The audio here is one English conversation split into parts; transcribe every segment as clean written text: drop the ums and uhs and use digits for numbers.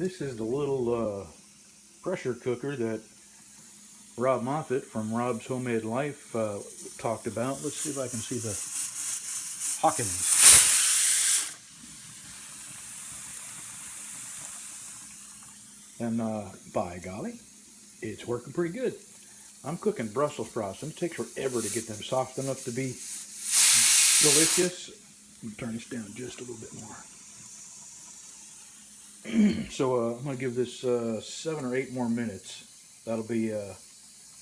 This is the little pressure cooker that Rob Moffat from Rob's Homemade Life talked about. Let's see if I can see the Hawkins. And by golly, it's working pretty good. I'm cooking Brussels sprouts, and it takes forever to get them soft enough to be delicious. Turn this down just a little bit more. So I'm going to give this 7 or 8 more minutes. That'll be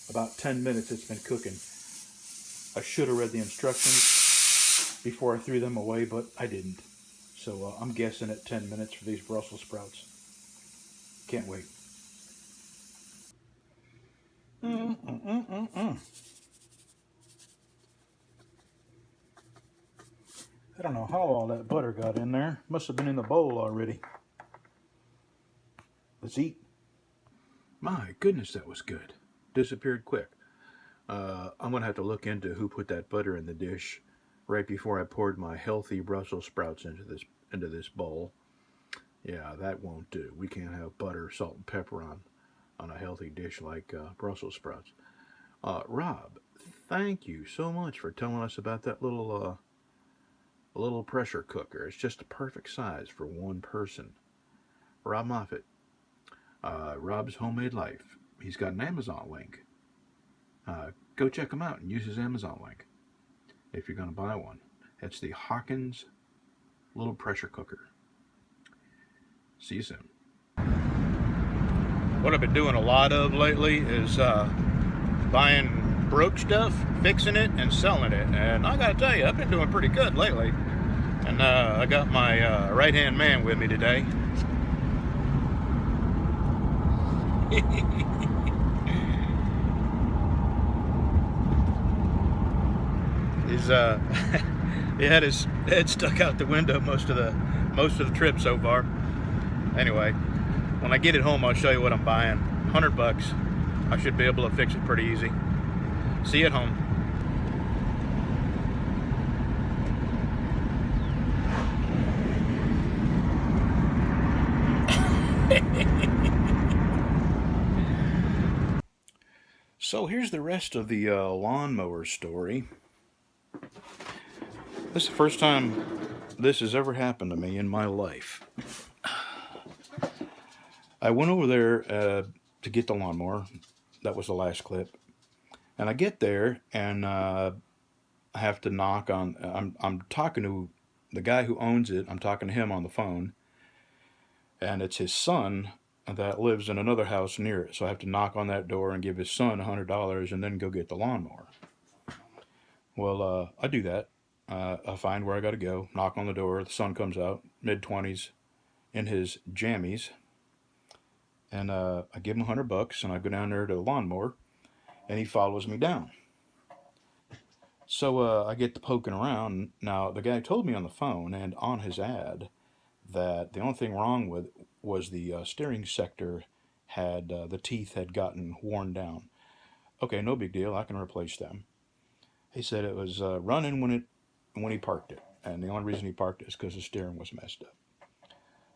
about 10 minutes it's been cooking. I should have read the instructions before I threw them away, but I didn't. So I'm guessing at 10 minutes for these Brussels sprouts. Can't wait. I don't know how all that butter got in there. Must have been in the bowl already. Let's eat. My goodness, that was good. Disappeared quick. I'm going to have to look into who put that butter in the dish right before I poured my healthy Brussels sprouts into this bowl. Yeah, that won't do. We can't have butter, salt, and pepper on a healthy dish like Brussels sprouts. Rob, thank you so much for telling us about that little pressure cooker. It's just the perfect size for one person. Rob Moffat, Rob's Homemade Life. He's got an Amazon link. Go check him out and use his Amazon link if you're going to buy one. It's the Hawkins little pressure cooker. See you soon. What I've been doing a lot of lately is buying broke stuff, fixing it, and selling it. And I gotta tell you, I've been doing pretty good lately. And I got my right-hand man with me today. He's he had his head stuck out the window most of the trip so far. Anyway, when I get it home, I'll show you what I'm buying. $100. I should be able to fix it pretty easy. See you at home. So here's the rest of the lawnmower story. This is the first time this has ever happened to me in my life. I went over there to get the lawnmower. That was the last clip. And I get there and I have to knock on. I'm talking to the guy who owns it. I'm talking to him on the phone, and it's his son that lives in another house near it. So I have to knock on that door and give his son $100 and then go get the lawnmower. Well, I do that. I find where I got to go. Knock on the door. The son comes out, mid-20s, in his jammies, and I give him $100, and I go down there to the lawnmower, and he follows me down. So I get to poking around. Now the guy told me on the phone and on his ad that the only thing wrong with was the steering sector had the teeth had gotten worn down. Okay, no big deal. I can replace them. He said it was running when he parked it, and the only reason he parked it is because the steering was messed up.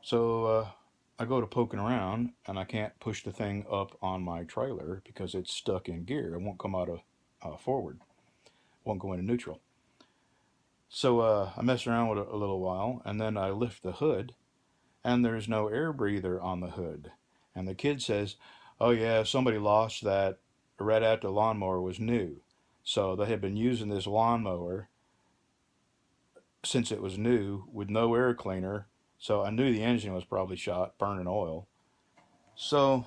So I go to poking around, and I can't push the thing up on my trailer because it's stuck in gear. It won't come out of forward. Won't go into neutral. So I mess around with it a little while, and then I lift the hood, and there's no air breather on the hood. And the kid says, "Oh yeah, somebody lost that right after the lawnmower was new. So they had been using this lawnmower since it was new with no air cleaner. So I knew the engine was probably shot, burning oil. So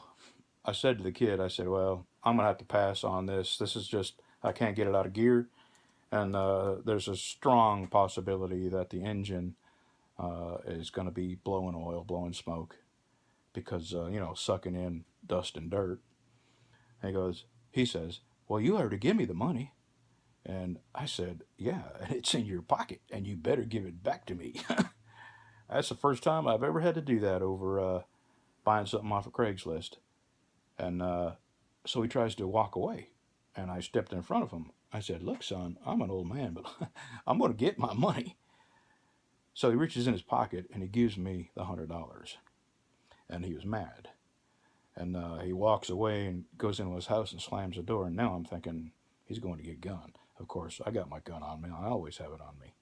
I said to the kid, I said, well, I'm going to have to pass on this. This is just, I can't get it out of gear. And there's a strong possibility that the engine is going to be blowing oil, blowing smoke because, sucking in dust and dirt. And he says, well, you ought to give me the money. And I said, yeah, it's in your pocket and you better give it back to me. That's the first time I've ever had to do that over buying something off of Craigslist. And so he tries to walk away. And I stepped in front of him. I said, look, son, I'm an old man, but I'm going to get my money. So he reaches in his pocket and he gives me the $100. and he was mad. And he walks away and goes into his house and slams the door. And now I'm thinking he's going to get a gun. Of course, I got my gun on me. I always have it on me.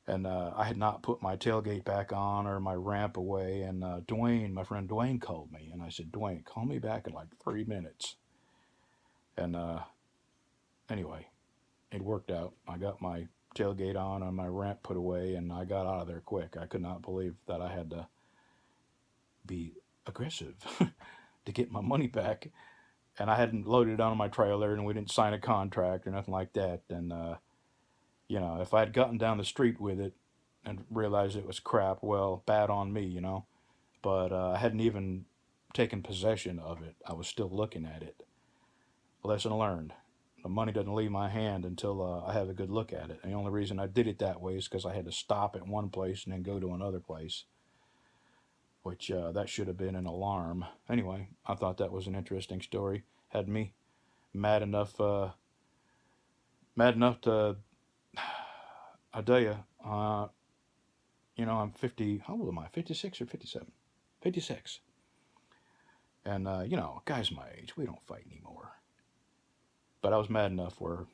And I had not put my tailgate back on or my ramp away. And Dwayne, my friend Dwayne, called me. And I said, Dwayne, call me back in like 3 minutes. And anyway, it worked out. I got my tailgate on and my ramp put away, and I got out of there quick. I could not believe that I had to be aggressive to get my money back. And I hadn't loaded it on my trailer, and we didn't sign a contract or nothing like that. And if I had gotten down the street with it and realized it was crap, well, bad on me, But I hadn't even taken possession of it. I was still looking at it. Lesson learned. The money doesn't leave my hand until I have a good look at it. And the only reason I did it that way is because I had to stop at one place and then go to another place, which that should have been an alarm. Anyway, I thought that was an interesting story. Had me mad enough to, I tell you, I'm 50, how old am I, 56 or 57? 56. And, guys my age, we don't fight anymore. But I was mad enough where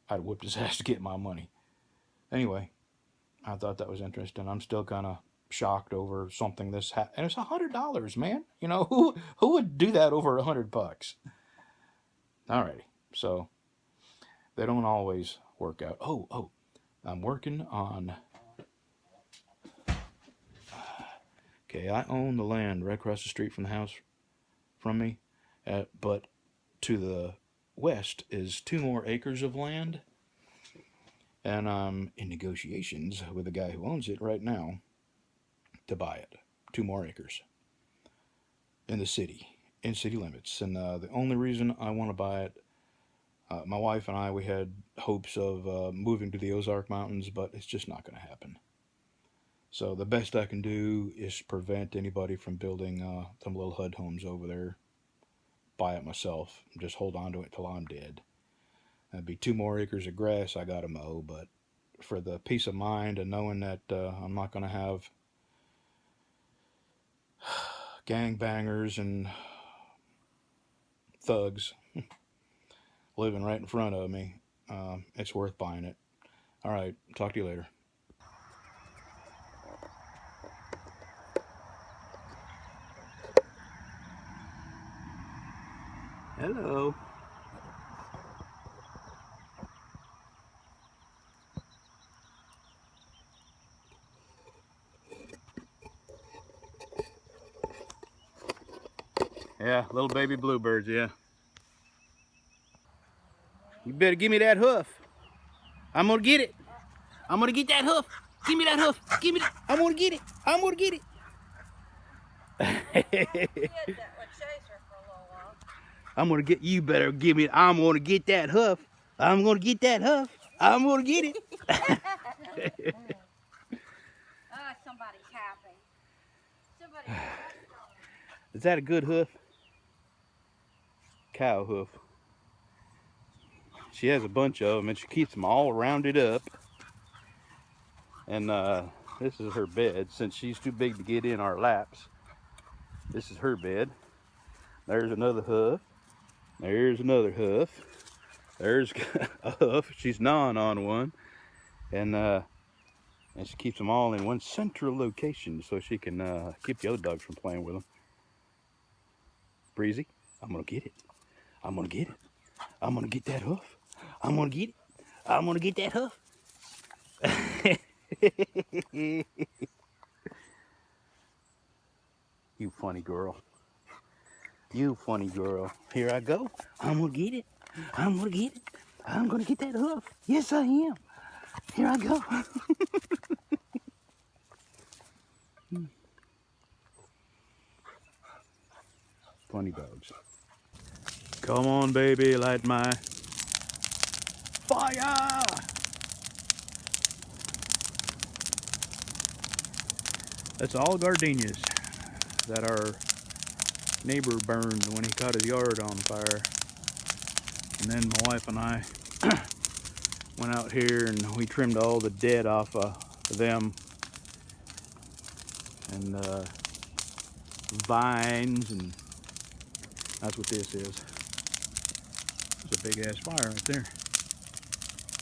I'd whooped his ass to get my money. Anyway, I thought that was interesting. I'm still kind of shocked over something this and it's $100, man. Who would do that over $100? Alrighty, so they don't always work out. Oh, I'm working on. Okay, I own the land right across the street from the house from me, but to the west is 2 more acres of land, and I'm in negotiations with the guy who owns it right now to buy it. 2 more acres in the city, in city limits. And the only reason I want to buy it, my wife and we had hopes of moving to the Ozark Mountains, but it's just not going to happen. So the best I can do is prevent anybody from building them little HUD homes over there. Buy it myself. Just hold on to it till I'm dead. That'd be 2 more acres of grass I gotta mow, but for the peace of mind and knowing that I'm not gonna have gangbangers and thugs living right in front of me, it's worth buying it. All right, talk to you later. Hello. Yeah, little baby bluebirds, yeah. You better give me that hoof. I'm gonna get it. I'm gonna get that hoof. Give me that hoof. Give me that. I'm gonna get it. I'm gonna get it. I'm gonna get, you better give me, I'm gonna get that hoof. I'm gonna get that hoof. I'm gonna get it. Somebody's happy. Somebody's happy. Is that a good hoof? Cow hoof. She has a bunch of them and she keeps them all rounded up. And this is her bed. Since she's too big to get in our laps, this is her bed. There's another hoof. There's another hoof. There's a hoof. She's gnawing on one. And she keeps them all in one central location so she can keep the other dogs from playing with them. Breezy, I'm gonna get it. I'm gonna get it. I'm gonna get that hoof. I'm gonna get it. I'm gonna get that hoof. You funny girl. You funny girl. Here I go. I'm gonna get it. I'm gonna get it. I'm gonna get that hoof. Yes, I am. Here I go. Funny dogs. Come on, baby, light my fire. That's all gardenias that our neighbor burned when he caught his yard on fire. And then my wife and I went out here and we trimmed all the dead off of them. And vines, and that's what this is. It's a big ass fire right there.